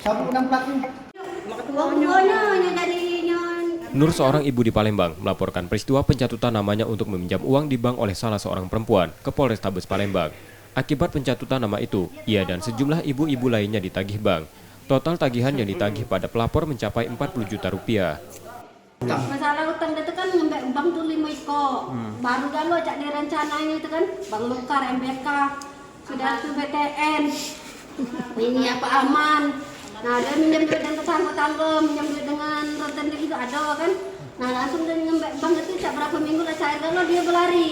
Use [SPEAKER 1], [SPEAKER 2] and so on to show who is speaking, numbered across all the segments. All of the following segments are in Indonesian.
[SPEAKER 1] Sabuk enam pelaku.
[SPEAKER 2] Nur, seorang ibu di Palembang, melaporkan peristiwa pencatutan namanya untuk meminjam uang di bank oleh salah seorang perempuan ke Polrestabes Palembang. Akibat pencatutan nama itu, ia dan sejumlah ibu-ibu lainnya ditagih bank. Total tagihan yang ditagih pada pelapor mencapai 40 juta rupiah.
[SPEAKER 3] Masalah utang itu kan ngambil bank tuh 5 iko. Baru dah lo cak direncananya itu kan Bank Mekar, MBK, sudah tuh BTN. Ini apa aman. Nah, dia minjam duit dengan tetangga-tangga, minjam duit dengan rekening juga ada kan. Nah, langsung dia ngambil bank itu cak berapa minggu lah cair kalau dia berlari.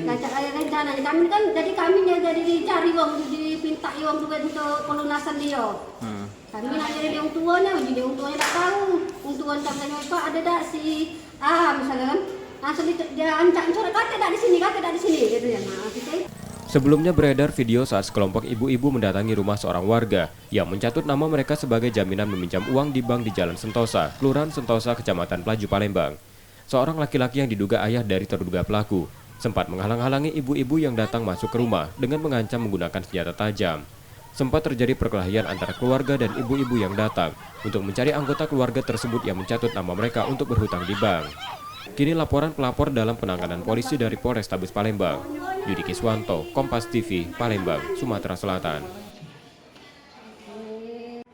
[SPEAKER 3] Nah, cak ada rencana. Kami kan jadi jadi dicari uang, dipinta uang juga untuk pelunasan dia. Kami nak jadi dia orang tuanya, jadi orang tuanya tak tahu. Orang tua tak tanya apa ada tak si misalnya kan. Langsung dia ancam kata tak di sini gitu ya. Nah, kita
[SPEAKER 2] Sebelumnya beredar video saat sekelompok ibu-ibu mendatangi rumah seorang warga yang mencatut nama mereka sebagai jaminan meminjam uang di bank di Jalan Sentosa, Kelurahan Sentosa, Kecamatan Pelaju, Palembang. Seorang laki-laki yang diduga ayah dari terduga pelaku sempat menghalang-halangi ibu-ibu yang datang masuk ke rumah dengan mengancam menggunakan senjata tajam. Sempat terjadi perkelahian antara keluarga dan ibu-ibu yang datang untuk mencari anggota keluarga tersebut yang mencatut nama mereka untuk berhutang di bank. Kini laporan pelapor dalam penanganan polisi dari Polrestabes Palembang. Yudi Kiswanto, Kompas TV, Palembang, Sumatera Selatan.